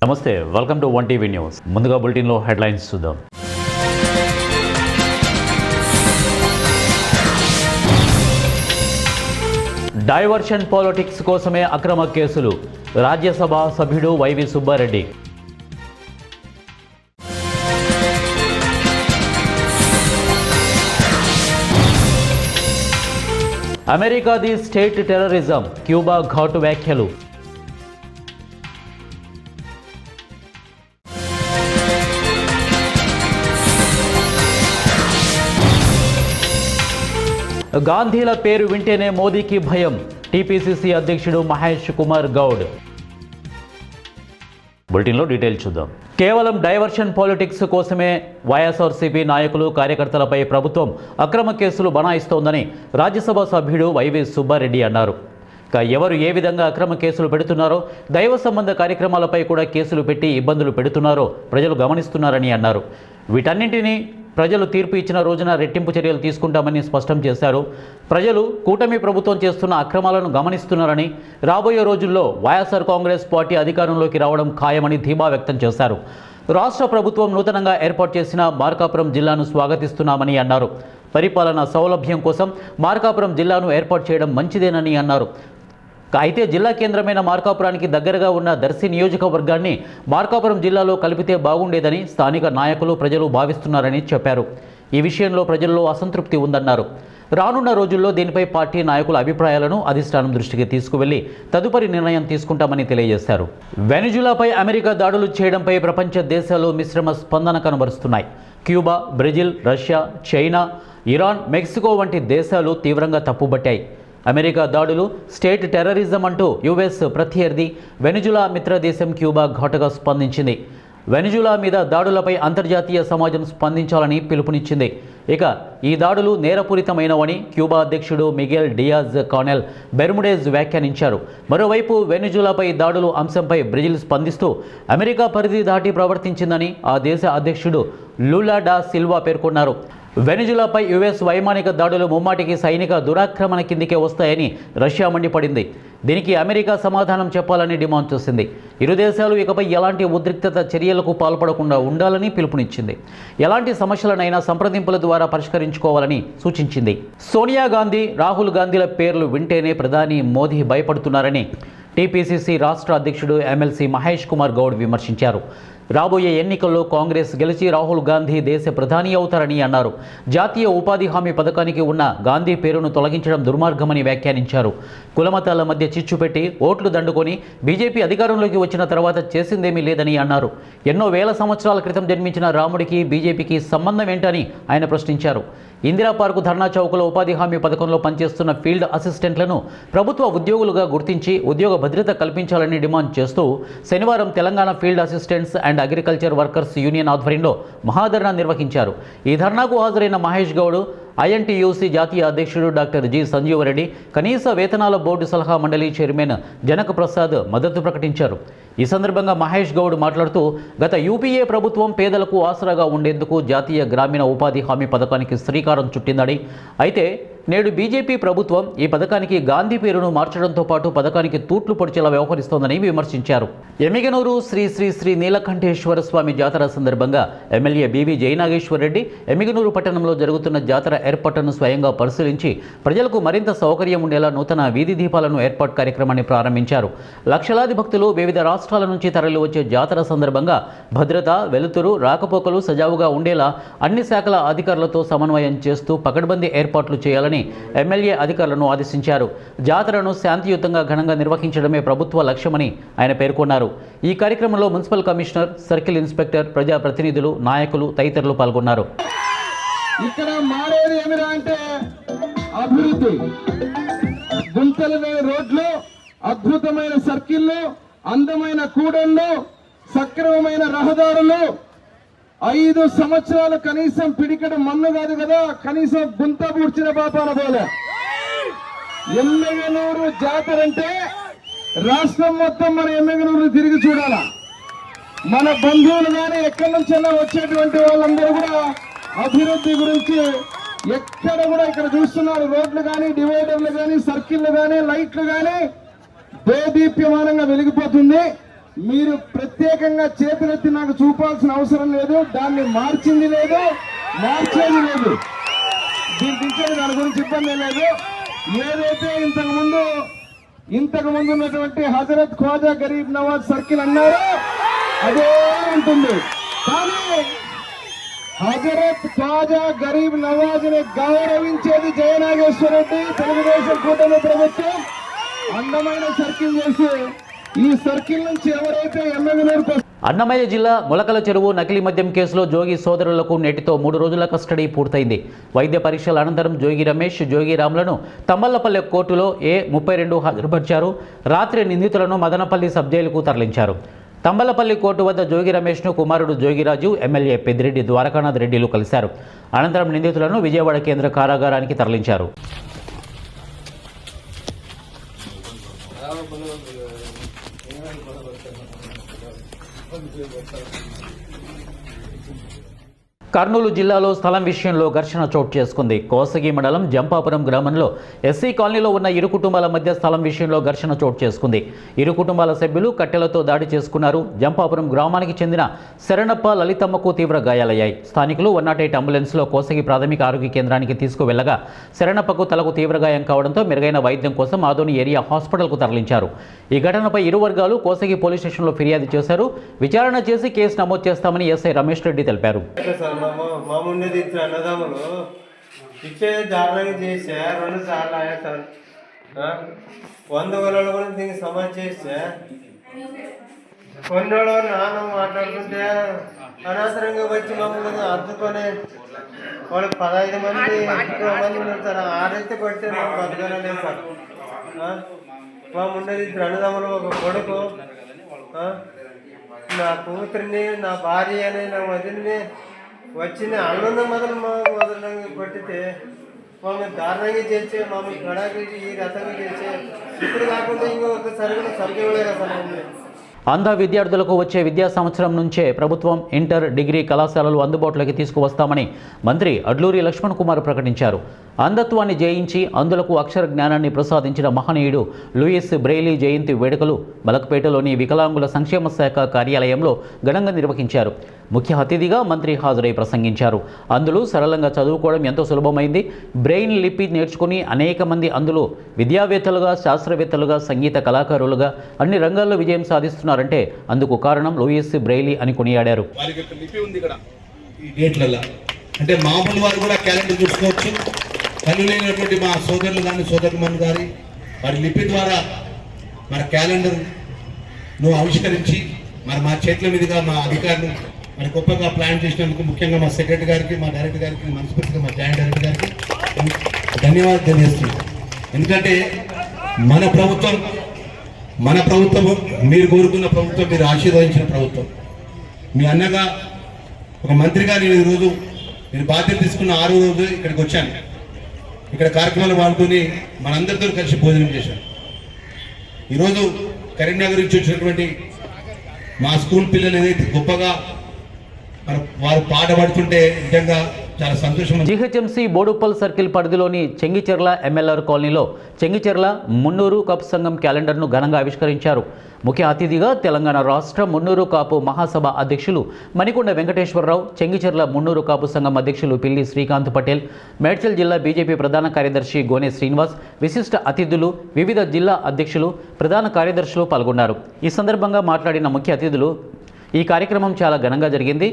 నమస్తే, welcome to one TV news. ముందుగా బులెటిన్లో హెడ్లైన్స్ చూద్దాం. డైవర్షన్ పాలిటిక్స్ కోసమే అక్రమ కేసులు, రాజ్యసభ సభ్యుడు వైవి సుబ్బారెడ్డి. అమెరికాది స్టేట్ టెర్రరిజం, క్యూబా ఘాటు వ్యాఖ్యలు. గాంధీల పేరు వింటేనే మోదీకి భయం, టీపీసీసీ అధ్యక్షుడు మహేష్ కుమార్ గౌడ్. బులెటిన్లో డీటెయిల్ చూద్దాం. కేవలం డైవర్షన్ పాలిటిక్స్ కోసమే వైఎస్ఆర్సీపీ నాయకులు కార్యకర్తలపై ప్రభుత్వం అక్రమ కేసులు బనాయిస్తోందని రాజ్యసభ సభ్యుడు వైవి సుబ్బారెడ్డి అన్నారు. ఎవరు ఏ విధంగా అక్రమ కేసులు పెడుతున్నారో, దైవ సంబంధ కార్యక్రమాలపై కూడా కేసులు పెట్టి ఇబ్బందులు పెడుతున్నారో ప్రజలు గమనిస్తున్నారని అన్నారు. వీటన్నింటినీ ప్రజలు తీర్పు ఇచ్చిన రోజున రెట్టింపు చర్యలు తీసుకుంటామని స్పష్టం చేశారు. ప్రజలు కూటమి ప్రభుత్వం చేస్తున్న అక్రమాలను గమనిస్తున్నారని, రాబోయే రోజుల్లో వైఎస్ఆర్ కాంగ్రెస్ పార్టీ అధికారంలోకి రావడం ఖాయమని ధీమా వ్యక్తం చేశారు. రాష్ట్ర ప్రభుత్వం నూతనంగా ఏర్పాటు చేసిన మార్కాపురం జిల్లాను స్వాగతిస్తున్నామని అన్నారు. పరిపాలన సౌలభ్యం కోసం మార్కాపురం జిల్లాను ఏర్పాటు చేయడం మంచిదేనని అన్నారు. అయితే జిల్లా కేంద్రమైన మార్కాపురానికి దగ్గరగా ఉన్న దర్శి నియోజకవర్గాన్ని మార్కాపురం జిల్లాలో కలిపితే బాగుండేదని స్థానిక నాయకులు, ప్రజలు భావిస్తున్నారని చెప్పారు. ఈ విషయంలో ప్రజల్లో అసంతృప్తి ఉందన్నారు. రానున్న రోజుల్లో దీనిపై పార్టీ నాయకుల అభిప్రాయాలను అధిష్టానం దృష్టికి తీసుకువెళ్లి తదుపరి నిర్ణయం తీసుకుంటామని తెలియజేశారు. వెనిజులాపై అమెరికా దాడులు చేయడంపై ప్రపంచ దేశాలు మిశ్రమ స్పందన కనబరుస్తున్నాయి. Cuba, Brazil, Russia, China, Iran, Mexico వంటి దేశాలు తీవ్రంగా తప్పుబట్టాయి. అమెరికా దాడులు స్టేట్ టెర్రరిజం అంటూ యుఎస్ ప్రత్యర్థి వెనిజులా మిత్రదేశం క్యూబా ఘాటుగా స్పందించింది. వెనిజులా మీద దాడులపై అంతర్జాతీయ సమాజం స్పందించాలని పిలుపునిచ్చింది. ఇక ఈ దాడులు నేరపూరితమైనవని క్యూబా అధ్యక్షుడు మిగెల్ డియాజ్ కానెల్ బెర్ముడేజ్ వ్యాఖ్యానించారు. మరోవైపు వెనిజులాపై దాడులు అంశంపై బ్రెజిల్ స్పందిస్తూ అమెరికా పరిధి దాటి ప్రవర్తించిందని ఆ దేశ అధ్యక్షుడు లూలా డా సిల్వా పేర్కొన్నారు. వెనిజులాపై యుఎస్ వైమానిక దాడులు ముమ్మాటికి సైనిక దురాక్రమణ కిందికే వస్తాయని రష్యా మండిపడింది. దీనికి అమెరికా సమాధానం చెప్పాలని డిమాండ్ చేసింది. ఇరు దేశాలు ఇకపై ఎలాంటి ఉద్రిక్తత చర్యలకు పాల్పడకుండా ఉండాలని పిలుపునిచ్చింది. ఎలాంటి సమస్యలనైనా సంప్రదింపుల ద్వారా పరిష్కరించుకోవాలని సూచించింది. సోనియా గాంధీ, రాహుల్ గాంధీల పేర్లు వింటేనే ప్రధాని మోదీ భయపడుతున్నారని టీపీసీసీ రాష్ట్ర అధ్యక్షుడు ఎమ్మెల్సీ మహేష్ కుమార్ గౌడ్ విమర్శించారు. రాబోయే ఎన్నికల్లో కాంగ్రెస్ గెలిచి రాహుల్ గాంధీ దేశ ప్రధాని అవుతారని అన్నారు. జాతీయ ఉపాధి హామీ పథకానికి ఉన్న గాంధీ పేరును తొలగించడం దుర్మార్గమని వ్యాఖ్యానించారు. కులమతాల మధ్య చిచ్చు పెట్టి ఓట్లు దండుకొని బీజేపీ అధికారంలోకి వచ్చిన తర్వాత చేసిందేమీ లేదని అన్నారు. ఎన్నో వేల సంవత్సరాల క్రితం జన్మించిన రాముడికి బీజేపీకి సంబంధం ఏంటని ఆయన ప్రశ్నించారు. ఇందిరా పార్కు ధర్నా చౌక్లో ఉపాధి హామీ పథకంలో పనిచేస్తున్న ఫీల్డ్ అసిస్టెంట్లను ప్రభుత్వ ఉద్యోగులుగా గుర్తించి ఉద్యోగ భద్రత కల్పించాలని డిమాండ్ చేస్తూ శనివారం Telangana field assistants and agriculture workers union ఆధ్వర్యంలో మహాధర్నా నిర్వహించారు. ఈ ధర్నాకు హాజరైన మహేష్ గౌడ్, ఐఎన్టీయూసీ జాతీయ అధ్యక్షుడు డాక్టర్ జి సంజీవరెడ్డి, కనీస వేతనాల బోర్డు సలహా మండలి చైర్మన్ జనక్ ప్రసాద్ మద్దతు ప్రకటించారు. ఈ సందర్భంగా మహేష్ గౌడ్ మాట్లాడుతూ, గత యూపీఏ ప్రభుత్వం పేదలకు ఆసరాగా ఉండేందుకు జాతీయ గ్రామీణ ఉపాధి హామీ పథకానికి శ్రీకారం చుట్టిందని, అయితే నేడు బీజేపీ ప్రభుత్వం ఈ పథకానికి గాంధీ పేరును మార్చడంతో పాటు పథకానికి తూట్లు పొడిచేలా వ్యవహరిస్తోందని విమర్శించారు. ఎమ్మిగనూరు శ్రీ శ్రీ శ్రీ నీలకంఠేశ్వర స్వామి జాతర సందర్భంగా ఎమ్మెల్యే బీవీ జయనాగేశ్వర్ రెడ్డి ఎమ్మిగనూరు పట్టణంలో జరుగుతున్న జాతర ఏర్పాటును స్వయంగా పరిశీలించి ప్రజలకు మరింత సౌకర్యం ఉండేలా నూతన వీధి దీపాలను ఏర్పాటు కార్యక్రమాన్ని ప్రారంభించారు. లక్షలాది భక్తులు వివిధ రాష్ట్రాల నుంచి తరలి వచ్చే జాతర సందర్భంగా భద్రత, వెలుతురు, రాకపోకలు సజావుగా ఉండేలా అన్ని శాఖల అధికారులతో సమన్వయం చేస్తూ పకడ్బందీ ఏర్పాట్లు చేయాలని ఎమ్మెల్యే అధికారులను ఆదేశించారు. జాతరను శాంతియుతంగా ఘనంగా నిర్వహించడమే ప్రభుత్వ లక్ష్యమని ఆయన పేర్కొన్నారు. ఈ కార్యక్రమంలో మున్సిపల్ కమిషనర్, సర్కిల్ ఇన్స్పెక్టర్, ప్రజాప్రతినిధులు, నాయకులు తదితరులు పాల్గొన్నారు. ఇక్కడ మారేది ఏమిరా అంటే అభివృద్ధి, గుంతలు లేని రోడ్లు, అద్భుతమైన సర్కిళ్ళు, అందమైన కూడళ్లు, సక్రమమైన రహదారులు. 5 సంవత్సరాలు కనీసం పిడికడ మన్ను కాదు కదా, కనీసం గుంత పూడ్చిన పాపాల పోలే. ఎమ్మిగనూరు జాతర అంటే రాష్ట్రం మొత్తం మన ఎమ్మిగనూరు తిరిగి చూడాలా. మన బంధువులు కానీ ఎక్కడి నుంచైనా వచ్చేటువంటి వాళ్ళందరూ కూడా అభివృద్ధి గురించి ఎక్కడ కూడా ఇక్కడ చూస్తున్నారు. రోడ్లు కానీ, డివైడర్లు కానీ, సర్కిళ్లు కానీ, లైట్లు కానీ దేదీప్యమానంగా వెలిగిపోతుంది. మీరు ప్రత్యేకంగా చేతులెత్తి నాకు చూపాల్సిన అవసరం లేదు, దాన్ని మార్చింది లేదు, మార్చేది లేదు. దీని దించేది దాని గురించి ఇబ్బంది లేదు. ఏదైతే ఇంతకు ముందు ఉన్నటువంటి హజరత్ ఖ్వాజా గరీబ్ నవాజ్ సర్కిల్ అన్నారో అదే ఉంటుంది. కానీ హజరత్ ఖ్వాజా గరీబ్ నవాజ్ ని గౌరవించేది జయనాగేశ్వర రెడ్డి తెలుగుదేశం కూటమి ప్రభుత్వం అందమైన సర్కిల్ చేసి ఈ సర్కిల్ నుంచి ఎవరైతే ఎమ్మెల్యేలకు అన్నమయ్య జిల్లా మొలకల చెరువు నకిలీ మద్యం కేసులో జోగి సోదరులకు నేటితో 3 రోజుల కస్టడీ పూర్తయింది. వైద్య పరీక్షల అనంతరం జోగి రమేష్, జోగి రాములను తమ్మల్లపల్లె కోర్టులో A32 హాజరుపరిచారు. రాత్రి నిందితులను మదనపల్లి సబ్ జైలుకు తరలించారు. తంబలపల్లి కోర్టు వద్ద జోగి రమేష్ను కుమారుడు జోగిరాజు, ఎమ్మెల్యే పెద్దిరెడ్డి ద్వారకానాథ్ రెడ్డిలు కలిశారు. అనంతరం నిందితులను విజయవాడ కేంద్ర కారాగారానికి తరలించారు. కర్నూలు జిల్లాలో స్థలం విషయంలో ఘర్షణ చోటు చేసుకుంది. కోసగి మండలం జంపాపురం గ్రామంలో ఎస్సీ కాలనీలో ఉన్న ఇరు కుటుంబాల మధ్య స్థలం విషయంలో ఘర్షణ చోటు చేసుకుంది. ఇరు కుటుంబాల సభ్యులు కట్టెలతో దాడి చేసుకున్నారు. జంపాపురం గ్రామానికి చెందిన శరణప్ప, లలితమ్మకు తీవ్ర గాయాలయ్యాయి. స్థానికులు 108 అంబులెన్స్లో కోసగి ప్రాథమిక ఆరోగ్య కేంద్రానికి తీసుకువెళ్లగా శరణప్పకు తలకు తీవ్ర గాయం కావడంతో మెరుగైన వైద్యం కోసం ఆదోని ఏరియా హాస్పిటల్కు తరలించారు. ఈ ఘటనపై ఇరు వర్గాలు కోసగి పోలీస్ స్టేషన్లో ఫిర్యాదు చేశారు. విచారణ చేసి కేసు నమోదు చేస్తామని ఎస్ఐ రమేష్ రెడ్డి తెలిపారు. మామున్నది ఇద్దరు అన్నదమ్ములు ఇచ్చే దారుణంగా చేసా 2 సార్లు ఆయా సార్ 100 వేల కూడా దీనికి సమాజ్ చేస్తే కొన్ని రోజులు నాన్న మాట్లాడుతుంటే అనవసరంగా వచ్చి మమ్మల్ని అద్దుకొని వాళ్ళు 15 మంది 20 మంది ఉన్నారు సార్. 6 అయితే కొడితే మాకు బతకనే లేదు సార్. మామున్నది ఇద్దరు అన్నదమ్ములు, ఒక కొడుకు, నా కూతురిని, నా భార్య అని, నా వదిలిని వచ్చిన అన్నంద మొదలంగా కొట్టితే మమ్మల్ని దారుణంగా చేసి మమ్మల్ని గడాకి ఈ రకంగా చేసి ఇప్పుడు కాకుండా ఇంకొక సరిగ్గా సరిగ్గా అసలు అంధ విద్యార్థులకు వచ్చే విద్యా సంవత్సరం నుంచే ప్రభుత్వం ఇంటర్, డిగ్రీ కళాశాలలు అందుబాటులోకి తీసుకువస్తామని మంత్రి అడ్లూరి లక్ష్మణ్ కుమార్ ప్రకటించారు. అంధత్వాన్ని జయించి అందులకు అక్షర జ్ఞానాన్ని ప్రసాదించిన మహనీయుడు లూయిస్ బ్రెయిలీ జయంతి వేడుకలు మలక్పేటలోని వికలాంగుల సంక్షేమ శాఖ కార్యాలయంలో ఘనంగా నిర్వహించారు. ముఖ్య అతిథిగా మంత్రి హాజరై ప్రసంగించారు. అందులో సరళంగా చదువుకోవడం ఎంతో సులభమైంది. బ్రెయిన్ లిపి నేర్చుకుని అనేక మంది అందులో విద్యావేత్తలుగా, శాస్త్రవేత్తలుగా, సంగీత కళాకారులుగా అన్ని రంగాల్లో విజయం సాధిస్తున్నారంటే అందుకు కారణం లూయిస్ బ్రెయిలీ అని కొనియాడారు. అంటే మామూలు వారు కూడా క్యాలెండర్ చూసుకోవచ్చు. కళ్ళు లేనటువంటి మా సోదరులు కానీ సోదరుమణి గారి వారి లిపి ద్వారా మన క్యాలెండర్ను ఆవిష్కరించి మా చేతుల మీదుగా మా అధికారులు మరి గొప్పగా ప్లాన్ చేసినందుకు ముఖ్యంగా మా సెక్రటరీ గారికి, మా డైరెక్టర్ గారికి, మనస్ఫూర్తిగా మా జాయింట్ డైరెక్టర్ గారికి ధన్యవాదాలు తెలియజేస్తున్నాం. ఎందుకంటే మన ప్రభుత్వం మీరు కోరుకున్న ప్రభుత్వం, మీరు ఆశీర్వదించిన ప్రభుత్వం. మీ అన్నగా ఒక మంత్రిగా నేను బాధ్యత తీసుకున్న 6వ రోజు ఇక్కడికి వచ్చాను. ఇక్కడ కార్యక్రమాలు పాల్గొని మనందరితో కలిసి భోజనం చేశాను. ఈరోజు కరీంనగర్ నుంచి వచ్చినటువంటి మా స్కూల్ పిల్లలు ఏదైతే గొప్పగా వారు పాట పాడుతుంటే నిజంగా చాలా సంతోషం. జీహెచ్ఎంసీ బోడుప్పల్ సర్కిల్ పరిధిలోని చెంగిచెర్ల ఎమ్మెల్ఆర్ కాలనీలో చెంగిచెర్ల మున్నూరు కాపు సంఘం క్యాలెండర్ను ఘనంగా ఆవిష్కరించారు. ముఖ్య అతిథిగా తెలంగాణ రాష్ట్ర మున్నూరు కాపు మహాసభ అధ్యక్షులు మణికొండ వెంకటేశ్వరరావు, చెంగిచెర్ల మున్నూరు కాపు సంఘం అధ్యక్షులు పిల్లి శ్రీకాంత్ పటేల్, మేడ్చల్ జిల్లా బీజేపీ ప్రధాన కార్యదర్శి గోనె శ్రీనివాస్, విశిష్ట అతిథులు, వివిధ జిల్లా అధ్యక్షులు, ప్రధాన కార్యదర్శులు పాల్గొన్నారు. ఈ సందర్భంగా మాట్లాడిన ముఖ్య అతిథులు ఈ కార్యక్రమం చాలా ఘనంగా జరిగింది.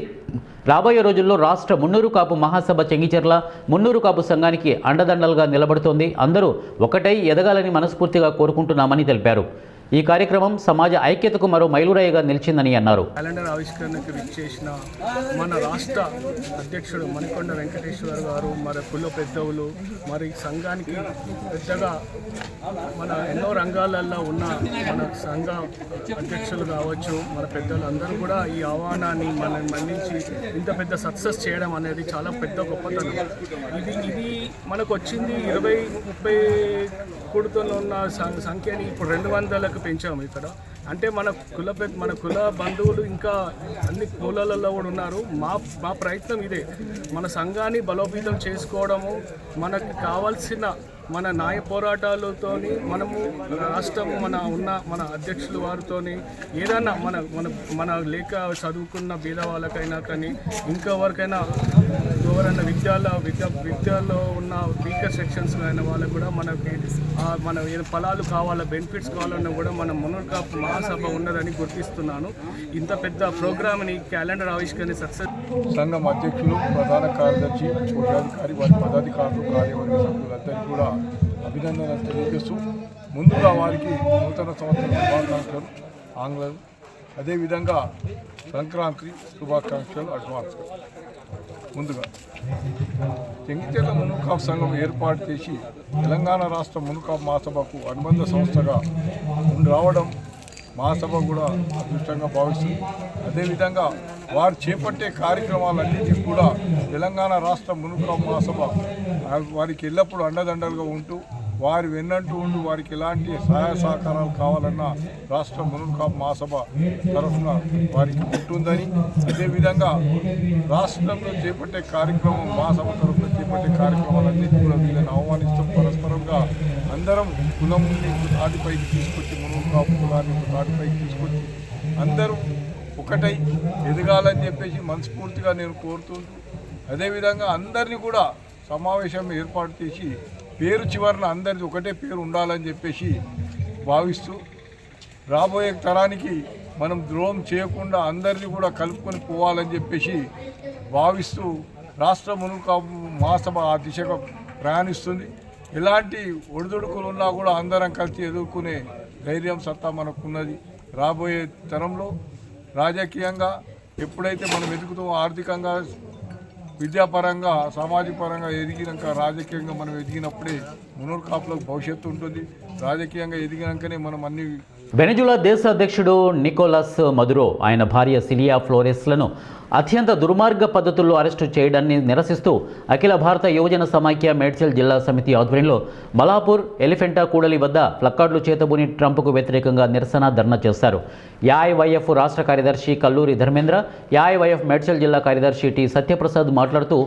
రాబోయే రోజుల్లో రాష్ట్ర మున్నూరు కాపు మహాసభ చెంగిచెర్ల మున్నూరు కాపు సంఘానికి అండదండలుగా నిలబడుతోంది. అందరూ ఒకటై ఎదగాలని మనస్ఫూర్తిగా కోరుకుంటున్నామని తెలిపారు. ఈ కార్యక్రమం సమాజ ఐక్యతకు మరో మైలురాయిగా నిలిచిందని అన్నారు. క్యాలెండర్ ఆవిష్కరణకు విచ్చేసిన మన రాష్ట్ర అధ్యక్షుడు మణికొండ వెంకటేశ్వర గారు, మరి కుల పెద్దవులు, మరి సంఘానికి పెద్దగా మన ఎన్నో రంగాలలో ఉన్న మన సంఘ అధ్యక్షులు కావచ్చు, మన పెద్దలు అందరూ కూడా ఈ ఆహ్వానాన్ని మనం మన్నించి ఇంత పెద్ద సక్సెస్ చేయడం అనేది చాలా పెద్ద గొప్పతనం. ఇది మనకు వచ్చింది 20-30 కూడుతో ఉన్న సంఖ్యని ఇప్పుడు 200లకు పెంచాము ఇక్కడ. అంటే మన కుల బంధువులు ఇంకా అన్ని కులాలలో కూడా ఉన్నారు. మా ప్రయత్నం ఇదే, మన సంఘాన్ని బలోపేతం చేసుకోవడము, మనకు కావాల్సిన మన న్యాయ పోరాటాలతోని మనము రాష్ట్రం మన అధ్యక్షులు వారితోని ఏదైనా మన లేక చదువుకున్న పేద వాళ్ళకైనా కానీ ఇంకెవరికైనా ఎవరైనా విద్యలో ఉన్న వీకర్ సెక్షన్స్ అయిన వాళ్ళకు కూడా మనకి మన ఫలాలు కావాలా బెనిఫిట్స్ కావాలన్నా కూడా మన మునూర్ కాప్ మహాసభ ఉన్నదని గుర్తిస్తున్నాను. ఇంత పెద్ద ప్రోగ్రామ్ని క్యాలెండర్ ఆవిష్కరణ సక్సెస్ సంఘం అధ్యక్షులు, ప్రధాన కార్యదర్శి, కోశాధికారి, వారి పదాధికారులు, కార్యవర్గ సభ్యులందరికీ కూడా అభినందనలు తెలియజేస్తూ ముందుగా వారికి నూతన సంవత్సర శుభాకాంక్షలు ఆంగ్లం, అదేవిధంగా సంక్రాంతి శుభాకాంక్షలు అడ్వాన్స్గా. ముందుగా జంగిచెర్ల మునుకాపు సంఘం ఏర్పాటు చేసి తెలంగాణ రాష్ట్ర మునుకాపు మహాసభకు అనుబంధ సంస్థగా రావడం మహాసభ కూడా అదృష్టంగా భావిస్తుంది. అదేవిధంగా వారు చేపట్టే కార్యక్రమాలన్నింటినీ కూడా తెలంగాణ రాష్ట్ర మునుకాపు మహాసభ వారికి ఎల్లప్పుడూ అండదండలుగా ఉంటూ వారి వెన్నంటూ ఉండి వారికి ఎలాంటి సహాయ సహకారాలు కావాలన్నా రాష్ట్ర మునుకాపు మహాసభ తరఫున వారికి ఉంటుందని, అదేవిధంగా రాష్ట్రంలో చేపట్టే కార్యక్రమం మహాసభ తరఫున చేపట్టే కార్యక్రమాలన్నింటినీ కూడా వీళ్ళని ఆహ్వానిస్తూ పరస్పరంగా అందరం కులంని తాటిపైకి తీసుకొచ్చి మునుకాపు కులాన్ని తాటిపైకి తీసుకొచ్చి అందరూ ఒకటై ఎదగాలని చెప్పేసి మనస్ఫూర్తిగా నేను కోరుతుంటూ, అదేవిధంగా అందరినీ కూడా సమావేశం ఏర్పాటు చేసి పేరు చివరన అందరిది ఒకటే పేరు ఉండాలని చెప్పేసి భావిస్తూ రాబోయే తరానికి మనం ద్రోహం చేయకుండా అందరినీ కూడా కలుపుకొని పోవాలని చెప్పేసి భావిస్తూ రాష్ట్ర మునుకాపు మహాసభ ఆ దిశగా ప్రయాణిస్తుంది. ఎలాంటి ఒడిదుడుకులు ఉన్నా కూడా అందరం కలిసి ఎదుర్కొనే ధైర్యం సత్తా మనకున్నది. రాబోయే తరంలో రాజకీయంగా ఎప్పుడైతే మనం ఎదుగుతామో, ఆర్థికంగా విద్యాపరంగా సామాజిక పరంగా ఎదిగినాక రాజకీయంగా మనం ఎదిగినప్పుడే మునూర్ కాపులకు భవిష్యత్తు ఉంటుంది. రాజకీయంగా ఎదిగినాకనే మనం అన్ని. వెనజులా దేశ అధ్యక్షుడు నికోలస్ మదురో ఆయన భార్య సిలియా ఫ్లోరెస్లను అత్యంత దుర్మార్గ పద్ధతుల్లో అరెస్టు చేయడాన్ని నిరసిస్తూ అఖిల భారత యువజన సమాఖ్య మేడ్చల్ జిల్లా సమితి ఆధ్వర్యంలో మలాపూర్ ఎలిఫెంటా కూడలి వద్ద ప్లకార్డులు చేతబూని ట్రంప్కు వ్యతిరేకంగా నిరసన ధర్నా చేశారు. ఏఐవైఎఫ్ రాష్ట్ర కార్యదర్శి కల్లూరి ధర్మేంద్ర, ఏఐవైఎఫ్ మేడ్చల్ జిల్లా కార్యదర్శి టి సత్యప్రసాద్ మాట్లాడుతూ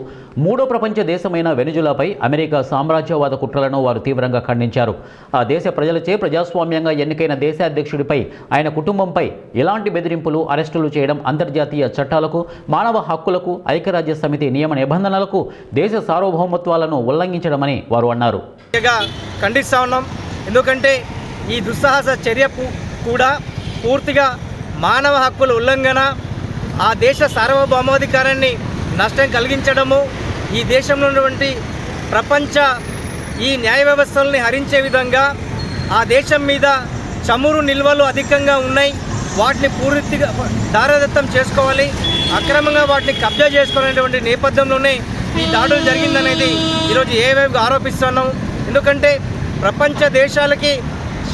మూడో ప్రపంచ దేశమైన వెనజులాపై అమెరికా సామ్రాజ్యవాద కుట్రలను వారు తీవ్రంగా ఖండించారు. ఆ దేశ ప్రజలచే ప్రజాస్వామ్యంగా ఎన్నికైన దేశాధ్యక్షుడిపై, ఆయన కుటుంబంపై ఇలాంటి బెదిరింపులు, అరెస్టులు చేయడం అంతర్జాతీయ చట్టాలకు, మానవ హక్కులకు, ఐక్యరాజ్య సమితి నియమ నిబంధనలకు, దేశ సార్వభౌమత్వాలను ఉల్లంఘించడమని వారు అన్నారు. ఖండిస్తా ఉన్నాం. ఎందుకంటే ఈ దుస్సాహస చర్య కూడా పూర్తిగా మానవ హక్కుల ఉల్లంఘన, ఆ దేశ సార్వభౌమాధికారాన్ని నష్టం కలిగించడము, ఈ దేశంలో ఉన్నటువంటి ప్రపంచ ఈ న్యాయ వ్యవస్థల్ని హరించే విధంగా ఆ దేశం మీద చమురు నిల్వలు అధికంగా ఉన్నాయి, వాటిని పూర్తిగా దారదత్తం చేసుకోవాలి, అక్రమంగా వాటిని కబ్జా చేసుకోవాలనేటువంటి నేపథ్యంలోనే ఈ దాడులు జరిగిందనేది ఈరోజు ఏవేవి ఆరోపిస్తున్నాం. ఎందుకంటే ప్రపంచ దేశాలకి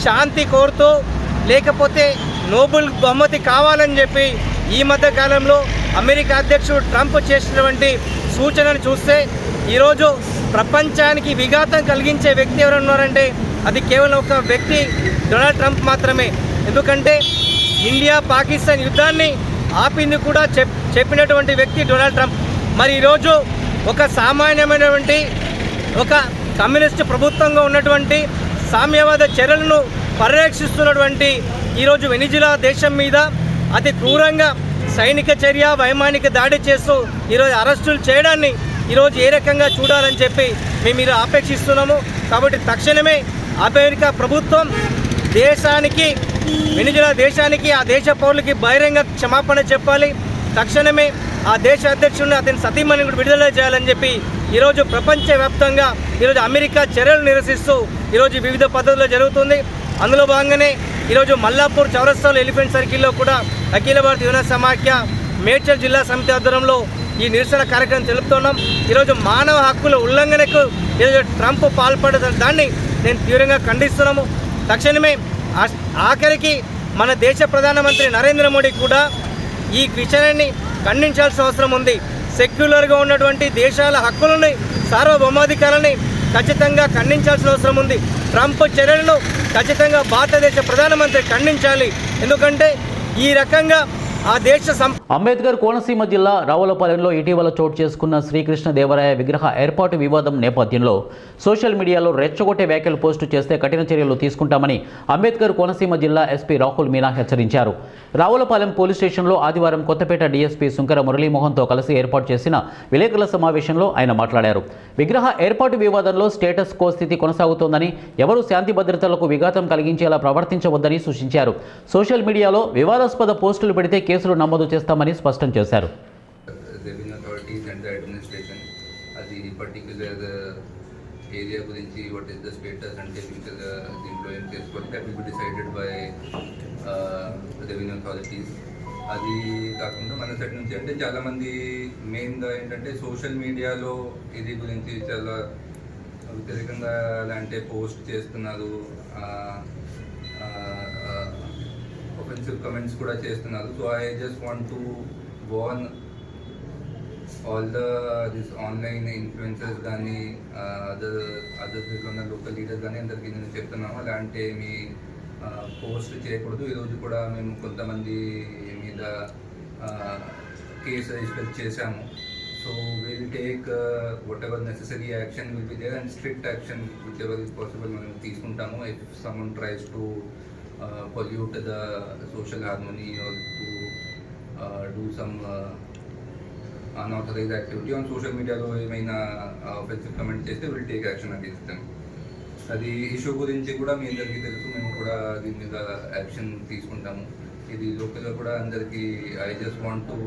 శాంతి కోరుతూ, లేకపోతే నోబెల్ బహుమతి కావాలని చెప్పి ఈ మధ్య కాలంలో అమెరికా అధ్యక్షుడు ట్రంప్ చేసినటువంటి సూచనను చూస్తే ఈరోజు ప్రపంచానికి విఘాతం కలిగించే వ్యక్తి ఎవరు ఉన్నారంటే అది కేవలం ఒక వ్యక్తి, డొనాల్డ్ ట్రంప్ మాత్రమే. ఎందుకంటే ఇండియా పాకిస్తాన్ యుద్ధాన్ని ఆపింది కూడా చెప్పినటువంటి వ్యక్తి డొనాల్డ్ ట్రంప్. మరి ఈరోజు ఒక సామాన్యమైనటువంటి ఒక కమ్యూనిస్టు ప్రభుత్వంగా ఉన్నటువంటి సామ్యవాద చర్యలను పర్యవేక్షిస్తున్నటువంటి ఈరోజు వెనిజులా దేశం మీద అతి క్రూరంగా సైనిక చర్య, వైమానిక దాడి చేస్తూ ఈరోజు అరెస్టులు చేయడాన్ని ఈరోజు ఏ రకంగా చూడాలని చెప్పి మేము మీరు ఆపేక్షిస్తున్నాము. కాబట్టి తక్షణమే అమెరికా ప్రభుత్వం దేశానికి, వెనిజులా దేశానికి, ఆ దేశ పౌరులకి బహిరంగ క్షమాపణ చెప్పాలి. తక్షణమే ఆ దేశ అధ్యక్షుడిని, అతని సతీమణిని కూడా విడుదల చేయాలని చెప్పి ఈరోజు ప్రపంచవ్యాప్తంగా ఈరోజు అమెరికా చర్యలు నిరసిస్తూ ఈరోజు వివిధ పద్ధతుల్లో జరుగుతుంది. అందులో భాగంగానే ఈరోజు మల్లాపూర్ చౌరస్తాలో ఎలిఫెంట్ సర్కిల్లో కూడా అఖిల భారత యువజన సమాఖ్య మేడ్చల్ జిల్లా సమితి ఆధ్వర్యంలో ఈ నిరసన కార్యక్రమం తెలుపుతున్నాం. ఈరోజు మానవ హక్కుల ఉల్లంఘనకు ఈరోజు ట్రంప్ పాల్పడే దాన్ని నేను తీవ్రంగా ఖండిస్తున్నాము. తక్షణమే ఆఖరికి మన దేశ ప్రధానమంత్రి నరేంద్ర మోడీ కూడా ఈ విషయాన్ని ఖండించాల్సిన అవసరం ఉంది. సెక్యులర్గా ఉన్నటువంటి దేశాల హక్కులని, సార్వభౌమాధికారాన్ని ఖచ్చితంగా ఖండించాల్సిన అవసరం ఉంది. ట్రంప్ చర్యలను ఖచ్చితంగా భారతదేశ ప్రధానమంత్రి ఖండించాలి. ఎందుకంటే ఈ రకంగా ఆ దేశ అంబేద్కర్ కోనసీమ జిల్లా రావులపాలెంలో ఇటీవల చోటు చేసుకున్న శ్రీకృష్ణదేవరాయ విగ్రహ ఏర్పాటు వివాదం నేపథ్యంలో సోషల్ మీడియాలో రెచ్చగొట్టే వ్యాఖ్యలు పోస్టు చేస్తే కఠిన చర్యలు తీసుకుంటామని అంబేద్కర్ కోనసీమ జిల్లా ఎస్పీ రాహుల్ మీనా హెచ్చరించారు. రావులపాలెం పోలీస్ స్టేషన్లో ఆదివారం కొత్తపేట డీఎస్పీ సుంకర మురళీమోహన్తో కలిసి ఏర్పాటు చేసిన విలేకరుల సమావేశంలో ఆయన మాట్లాడారు. విగ్రహ ఏర్పాటు వివాదంలో స్టేటస్ కో స్థితి కొనసాగుతోందని, ఎవరూ శాంతి భద్రతలకు విఘాతం కలిగించేలా ప్రవర్తించవద్దని సూచించారు. సోషల్ మీడియాలో వివాదాస్పద పోస్టులు పెడితే కేసులు నమోదు చేస్తామని స్పష్టం చేశారు. ఏరియా గురించి వాట్ ఈస్ ద స్టేటస్ అంటే దీంట్లో ఏం చేసుకోవాలి that will be decided by revenue authorities. అది కాకుండా మన సైడ్ నుంచి అంటే చాలామంది మెయిన్గా ఏంటంటే సోషల్ మీడియాలో ఇది గురించి చాలా వ్యతిరేకంగా అంటే పోస్ట్ చేస్తున్నారు, ఒఫెన్సివ్ కమెంట్స్ కూడా చేస్తున్నారు. So I just want to warn all these online influencers కానీ అదర్ దీంట్లో ఉన్న లోకల్ లీడర్స్ కానీ అందరికీ నేను చెప్తున్నాము, అలాంటి మీ పోస్ట్ చేయకూడదు. ఈరోజు కూడా మేము కొంతమంది మీద కేసు రిజిస్టర్ చేశాము. So will take whatever necessary action will be there and strict action whichever is possible మనం తీసుకుంటాము. If someone tries to pollute the social harmony or to do some unauthorized activity on social media లో ఏమైనా offensive comment చేస్తే will take action against them. అది issue గురించి కూడా మీ అందరికీ తెలుసు, మేము కూడా దీని మీద యాక్షన్ తీసుకుంటాము. ఇది లోకల్గా కూడా అందరికీ I just want to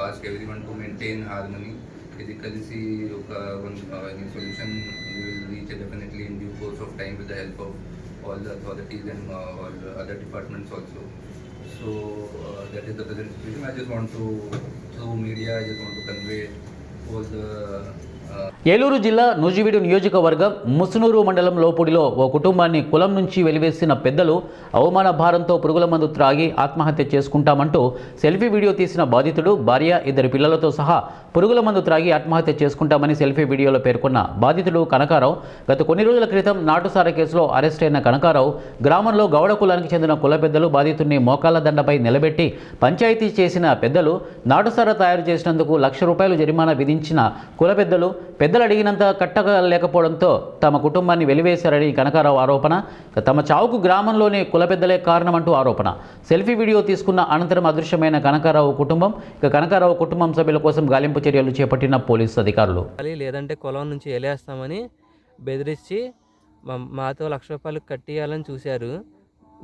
ask everyone to maintain harmony. ఇది కలిసి ఒక solution will reach definitely in due course of time with the help of all the authorities and all other departments also. So that is the present situation. I just want to, through media, I just want to convey all the Eluru జిల్లా నూజివీడు నియోజకవర్గం ముసునూరు మండలం లోపుడిలో ఓ కుటుంబాన్ని కులం నుంచి వెలివేసిన పెద్దలు అవమాన భారంతో పురుగుల మందు త్రాగి ఆత్మహత్య చేసుకుంటామంటూ సెల్ఫీ వీడియో తీసిన బాధితుడు, భార్య, 2 పిల్లలతో సహా పురుగుల మందు త్రాగి ఆత్మహత్య చేసుకుంటామని సెల్ఫీ వీడియోలో పేర్కొన్న బాధితుడు కనకారావు గత కొన్ని రోజుల క్రితం నాటుసార కేసులో అరెస్ట్ అయిన కనకారావు గ్రామంలో గౌడ కులానికి చెందిన కుల పెద్దలు బాధితుడిని మోకాళ్ల దండపై నిలబెట్టి పంచాయతీ చేసిన పెద్దలు నాటుసార తయారు చేసినందుకు ₹1,00,000 జరిమానా విధించిన కుల పెద్దలు అడిగినంత కట్టలేకపోవడంతో తమ కుటుంబాన్ని వెలివేశారని కనకారావు ఆరోపణ. తమ చావుకు గ్రామంలోని కుల పెద్దలే కారణమంటూ ఆరోపణ. సెల్ఫీ వీడియో తీసుకున్న అనంతరం అదృశ్యమైన కనకారావు కుటుంబం సభ్యుల కోసం గాలింపు చర్యలు చేపట్టిన పోలీసు అధికారులు. లేదంటే కులం నుంచి వెలేస్తామని బెదిరించి మాతో ₹1,00,000 కట్టియాలని చూశారు.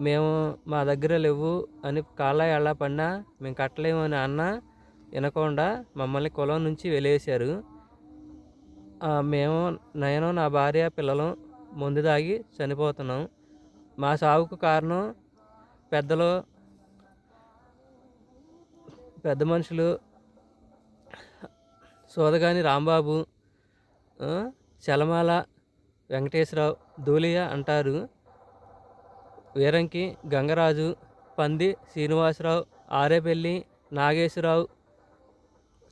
మేము మా దగ్గర లేవు అని కాళ్ళ ఎళ్ళ పడినా మేము కట్టలేము అని అన్న వినకుండా మమ్మల్ని కులం నుంచి వెలేశారు. నేను నా భార్య, పిల్లలు మందు తాగి చనిపోతున్నాం. మా సావుకు కారణం పెద్ద మనుషులు సోదగాని రాంబాబు, చలమాల వెంకటేశ్వరరావు, ధూళియ అంటారు, వీరంకి గంగరాజు, పంది శ్రీనివాసరావు, ఆరేపల్లి నాగేశ్వరరావు,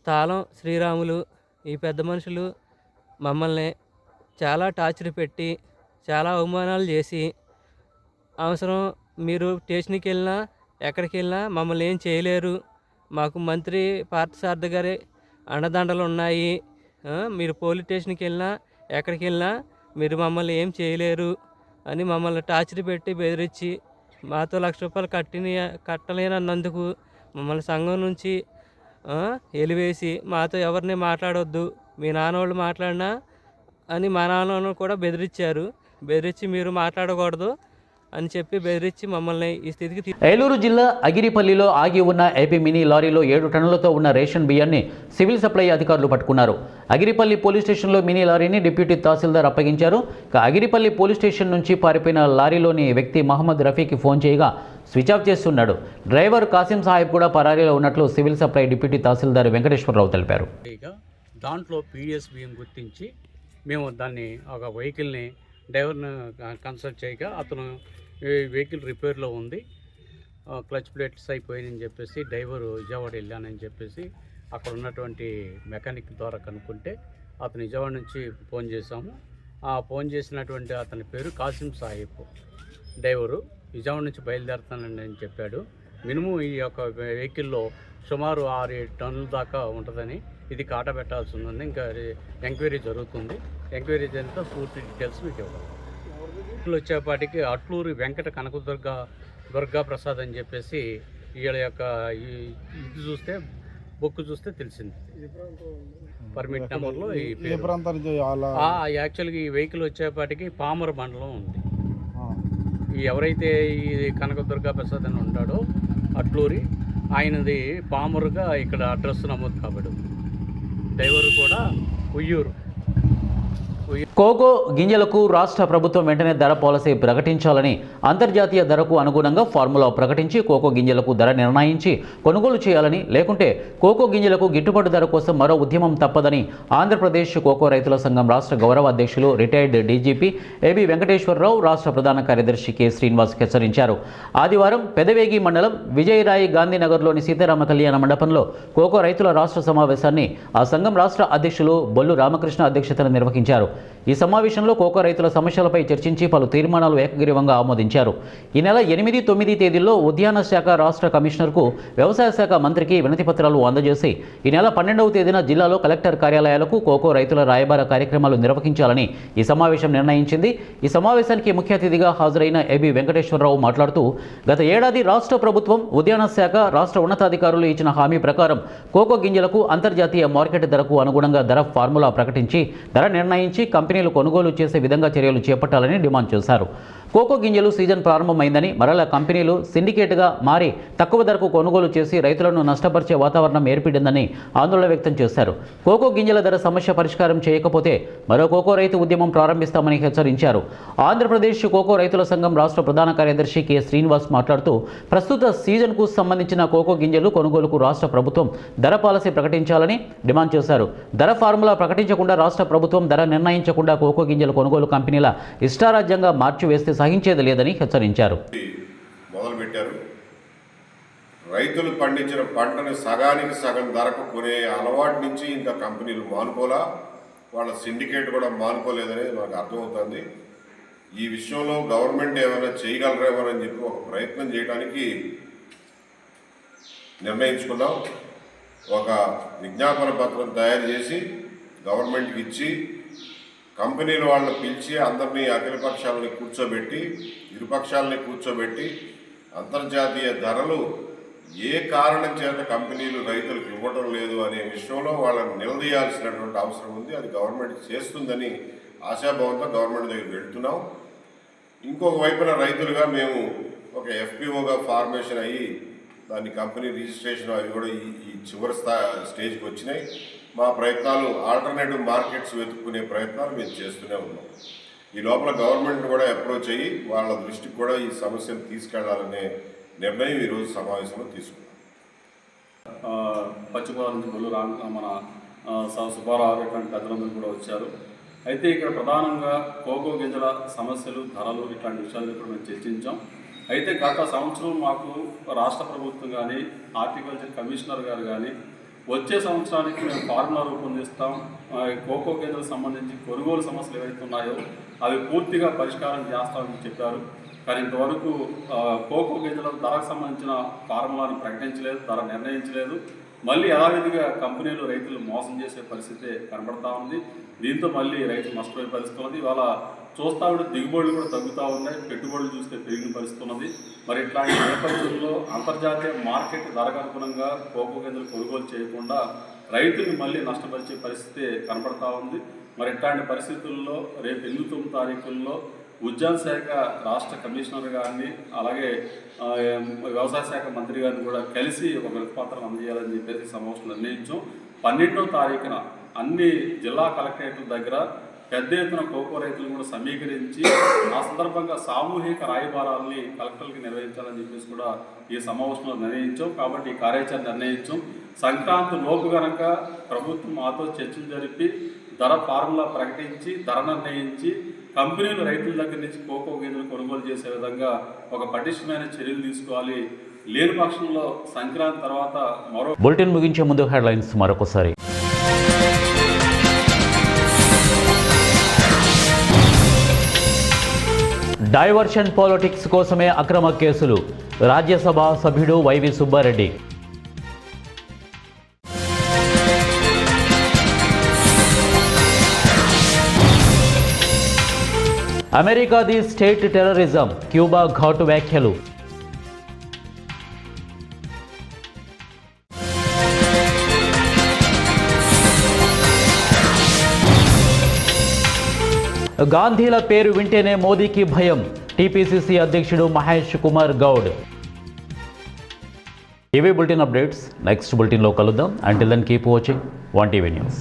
తాళం శ్రీరాములు. ఈ పెద్ద మనుషులు మమ్మల్ని చాలా టార్చర్ పెట్టి చాలా అవమానాలు చేసి, అవసరం మీరు స్టేషన్కి వెళ్ళినా ఎక్కడికి వెళ్ళినా మమ్మల్ని ఏం చేయలేరు, మాకు మంత్రి పార్థసారథి గారి అండదండలు ఉన్నాయి, మీరు పోలీస్ స్టేషన్కి వెళ్ళినా ఎక్కడికి వెళ్ళినా మీరు మమ్మల్ని ఏం చేయలేరు అని మమ్మల్ని టార్చర్ పెట్టి బెదిరించి మాతో ₹1,00,000 కట్టలేనందుకు మమ్మల్ని సంఘం నుంచి ఎలివేసి మాతో ఎవరిని మాట్లాడొద్దు, మీ నాన్నోళ్ళు మాట్లాడినా అని మా నాన్నోళ్ళు కూడా బెదిరించి మీరు మాట్లాడకూడదు అని చెప్పి బెదిరించి మమ్మల్ని ఈ స్థితికి. ఏలూరు జిల్లా అగిరిపల్లిలో ఆగి ఉన్న ఏపీ మినీ లారీలో 7 టన్నులతో ఉన్న రేషన్ బియ్యాన్ని సివిల్ సప్లై అధికారులు పట్టుకున్నారు. అగిరిపల్లి పోలీస్ స్టేషన్లో మినీ లారీని డిప్యూటీ తహసీల్దార్ అప్పగించారు. అగిరిపల్లి పోలీస్ స్టేషన్ నుంచి పారిపోయిన లారీలోని వ్యక్తి మహమ్మద్ రఫీకి ఫోన్ చేయగా స్విచ్ ఆఫ్ చేస్తున్నాడు. డ్రైవర్ కాసిం సాహెబ్ కూడా పరారీలో ఉన్నట్లు సివిల్ సప్లై డిప్యూటీ తహసీల్దార్ వెంకటేశ్వరరావు తెలిపారు. దాంట్లో పీడిఎస్ బియ్యం గుర్తించి మేము దాన్ని ఒక వెహికల్ని డ్రైవర్ని కన్సల్ట్ చేయగా అతను వెహికల్ రిపేర్లో ఉంది, క్లచ్ ప్లేట్స్ అయిపోయాయని చెప్పేసి డ్రైవరు విజయవాడ వెళ్ళానని చెప్పేసి అక్కడ ఉన్నటువంటి మెకానిక్ ద్వారా కనుక్కుంటే అతను విజయవాడ నుంచి ఫోన్ చేశాము. ఆ ఫోన్ చేసినటువంటి అతని పేరు కాసిం సాహెబ్. డ్రైవరు విజయవాడ నుంచి బయలుదేరుతానండి అని చెప్పాడు. మినిమం ఈ యొక్క వెహికల్లో సుమారు 6-7 టన్నుల దాకా ఉంటుందని ఇది కాట పెట్టాల్సి ఉందని ఇంకా ఎంక్వైరీ జరుగుతుంది. ఎంక్వైరీ జరిగితే పూర్తి డీటెయిల్స్ మీకు ఇవ్వాలి. వచ్చేపాటికి అట్లూరి వెంకట దుర్గా ప్రసాద్ అని చెప్పేసి వీళ్ళ యొక్క ఇది చూస్తే బుక్ చూస్తే తెలిసింది. పర్మిట్ నెంబర్లో ఈ యాక్చువల్గా ఈ వెహికల్ వచ్చేపాటికి పామర మండలం ఉంది. ఎవరైతే ఈ కనకదుర్గా ప్రసాద్ అని ఉంటాడో అట్లూరి, ఆయనది పామరుగా ఇక్కడ అడ్రస్ నమోదు కాబట్టి డ్రైవర్ కూడా ఉయ్యూరు. కోకో గింజలకు రాష్ట్ర ప్రభుత్వం వెంటనే ధర పాలసీ ప్రకటించాలని, అంతర్జాతీయ ధరకు అనుగుణంగా ఫార్ములా ప్రకటించి కోకో గింజలకు ధర నిర్ణయించి కొనుగోలు చేయాలని, లేకుంటే కోకో గింజలకు గిట్టుబాటు ధర కోసం మరో ఉద్యమం తప్పదని ఆంధ్రప్రదేశ్ కోకో రైతుల సంఘం రాష్ట్ర గౌరవ అధ్యక్షులు రిటైర్డ్ డీజీపీ ఏబి వెంకటేశ్వరరావు, రాష్ట్ర ప్రధాన కార్యదర్శి కె శ్రీనివాస్ హెచ్చరించారు. ఆదివారం పెదవేగి మండలం విజయరాయి గాంధీనగర్లోని సీతారామ కళ్యాణ మండపంలో కోకో రైతుల రాష్ట్ర సమావేశాన్ని ఆ సంఘం రాష్ట్ర అధ్యక్షులు బొల్లు రామకృష్ణ అధ్యక్షతన నిర్వహించారు. ఈ సమావేశంలో కోకో రైతుల సమస్యలపై చర్చించి పలు తీర్మానాలు ఏకగ్రీవంగా ఆమోదించారు. ఈ నెల 8-9 తేదీల్లో ఉద్యాన శాఖ రాష్ట్ర కమిషనర్కు, వ్యవసాయ శాఖ మంత్రికి వినతి పత్రాలు అందజేసి ఈ నెల 12వ తేదీన జిల్లాలో కలెక్టర్ కార్యాలయాలకు కోకో రైతుల రాయబార కార్యక్రమాలు నిర్వహించాలని ఈ సమావేశం నిర్ణయించింది. ఈ సమావేశానికి ముఖ్య అతిథిగా హాజరైన ఏబి వెంకటేశ్వరరావు మాట్లాడుతూ, గత ఏడాది రాష్ట్ర ప్రభుత్వం, ఉద్యాన శాఖ, రాష్ట్ర ఉన్నతాధికారులు ఇచ్చిన హామీ ప్రకారం కోకో గింజలకు అంతర్జాతీయ మార్కెట్ ధరకు అనుగుణంగా ధర ఫార్ములా ప్రకటించి ధర నిర్ణయించి కంపెనీలు కొనుగోలు చేసే విధంగా చర్యలు చేపట్టాలని డిమాండ్ చేశారు. కోకో గింజలు సీజన్ ప్రారంభమైందని, మరలా కంపెనీలు సిండికేట్గా మారి తక్కువ ధరకు కొనుగోలు చేసి రైతులను నష్టపరిచే వాతావరణం ఏర్పడిందని ఆందోళన వ్యక్తం చేశారు. కోకో గింజల ధర సమస్య పరిష్కారం చేయకపోతే మరో కోకో రైతు ఉద్యమం ప్రారంభిస్తామని హెచ్చరించారు. ఆంధ్రప్రదేశ్ కోకో రైతుల సంఘం రాష్ట్ర ప్రధాన కార్యదర్శి కె శ్రీనివాస్ మాట్లాడుతూ, ప్రస్తుత సీజన్కు సంబంధించిన కోకో గింజలు కొనుగోలుకు రాష్ట్ర ప్రభుత్వం ధర పాలసీ ప్రకటించాలని డిమాండ్ చేశారు. ధర ఫార్ములా ప్రకటించకుండా, రాష్ట్ర ప్రభుత్వం ధర నిర్ణయించకుండా కోకో గింజల కొనుగోలు కంపెనీల ఇష్టారాజ్యంగా మార్చివేస్తే సహించేది లేదని హెచ్చరించారు. మొదలుపెట్టారు. రైతులు పండించిన పంటను సగానికి సగం ధరకు కొనే అలవాటు నుంచి ఇంకా కంపెనీలు మానుకోలా, వాళ్ళ సిండికేట్ కూడా మానుకోలేదనేది మనకు అర్థమవుతుంది. ఈ విషయంలో గవర్నమెంట్ ఏమైనా చేయగలరేమోనని చెప్పి ఒక ప్రయత్నం చేయడానికి నిర్ణయించుకున్నాం. ఒక విజ్ఞాపన పత్రం తయారు చేసి గవర్నమెంట్కి ఇచ్చి, కంపెనీల వాళ్ళని పిలిచి అందరినీ అఖిలపక్షాలని కూర్చోబెట్టి, ఇరుపక్షాలని కూర్చోబెట్టి అంతర్జాతీయ ధరలు ఏ కారణం చేత కంపెనీలు రైతులకు ఇవ్వడం లేదు అనే విషయంలో వాళ్ళని నిలదీయాల్సినటువంటి అవసరం ఉంది. అది గవర్నమెంట్ చేస్తుందని ఆశాభావంతో గవర్నమెంట్ దగ్గర వెళ్తున్నాం. ఇంకొక వైపున రైతులుగా మేము ఒక ఎఫ్పిఓగా ఫార్మేషన్ అయ్యి దాని కంపెనీ రిజిస్ట్రేషన్ అవి కూడా ఈ చివరి స్టేజ్కి వచ్చినాయి. మా ప్రయత్నాలు ఆల్టర్నేటివ్ మార్కెట్స్ వెతుక్కునే ప్రయత్నాలు మేము చేస్తూనే ఉన్నాం. ఈ లోపల గవర్నమెంట్ కూడా అప్రోచ్ అయ్యి వాళ్ళ దృష్టికి కూడా ఈ సమస్యను తీసుకెళ్లాలనే నిర్ణయం ఈరోజు సమావేశంలో తీసుకున్నాం. పశ్చిమ గోదావరి నుంచి బొల్లు మన సుబ్బారావు ఇట్లాంటి పెద్దలందరూ కూడా వచ్చారు. అయితే ఇక్కడ ప్రధానంగా కోకో గింజల సమస్యలు, ధరలు ఇట్లాంటి విషయాలు కూడా మేము చర్చించాం. అయితే గత సంవత్సరం మాకు రాష్ట్ర ప్రభుత్వం కానీ, హార్టికల్చర్ కమిషనర్ గారు కానీ వచ్చే సంవత్సరానికి మేము ఫార్ములా రూపొందిస్తాం, కోకో గింజలకు సంబంధించి కొనుగోలు సమస్యలు ఏవైతే ఉన్నాయో అవి పూర్తిగా పరిష్కారం చేస్తామని చెప్పారు. కానీ ఇంతవరకు కోకో గింజల ధరకు సంబంధించిన ఫార్ములాను ప్రకటించలేదు, ధర నిర్ణయించలేదు. మళ్ళీ యథావిధిగా కంపెనీలు రైతులు మోసం చేసే పరిస్థితి కనబడతా ఉంది. దీంతో మళ్ళీ రైతులు నష్టపోయే పరిస్థితి ఉంది. ఇవాళ చూస్తూ ఉంటే దిగుబడులు కూడా తగ్గుతూ ఉన్నాయి, పెట్టుబడులు చూస్తే పెరిగిన పరిస్థితి ఉన్నది. మరి ఇట్లాంటి నేపథ్యంలో అంతర్జాతీయ మార్కెట్ ధరకు అనుగుణంగా కోకో గింజలు కొనుగోలు చేయకుండా రైతుని మళ్ళీ నష్టపరిచే పరిస్థితి కనబడతా ఉంది. మరి ఇట్లాంటి పరిస్థితుల్లో రేపు 8-9 తారీఖుల్లో ఉద్యాన శాఖ రాష్ట్ర కమిషనర్ గారిని, అలాగే వ్యవసాయ శాఖ మంత్రి గారిని కూడా కలిసి ఒక వినతిపత్రం అందజేయాలని చెప్పేసి సమావేశం నిర్ణయించాం. 12వ తారీఖున అన్ని జిల్లా కలెక్టరేట్ల దగ్గర పెద్ద ఎత్తున కోకో రైతులు కూడా సమీకరించి ఆ సందర్భంగా సామూహిక రాయబారాలని కలెక్టర్లకి నిర్వహించాలని చెప్పేసి కూడా ఈ సమావేశంలో నిర్ణయించాం. కాబట్టి ఈ కార్యాచరణ నిర్ణయించాం. సంక్రాంతి లోపు కనుక ప్రభుత్వం మాతో చర్చలు జరిపి ధర ఫార్ములా ప్రకటించి, ధర నిర్ణయించి కంపెనీలు రైతుల దగ్గర నుంచి కోకో గింజలు కొనుగోలు చేసే విధంగా ఒక పటిష్టమైన చర్యలు తీసుకోవాలి. లేని పక్షంలో సంక్రాంతి తర్వాత మరో బులెటిన్ ముగించే ముందు హెడ్లైన్స్ మరొకసారి. డైవర్షన్ పాలిటిక్స్ కోసమే అక్రమ కేసులు. రాజ్యసభ సభ్యుడు వైవి సుబ్బారెడ్డి. అమెరికాది స్టేట్ టెర్రరిజం, క్యూబా ఘాటు వ్యాఖ్యలు. గాంధీల పేరు వింటేనే మోదీకి భయం, టీపీసీసీ అధ్యక్షుడు మహేష్ కుమార్ గౌడ్. ఇవే బులెటిన్ అప్డేట్స్. నెక్స్ట్ బులెటిన్లో కలుద్దాం. Until then keep watching 1TV news.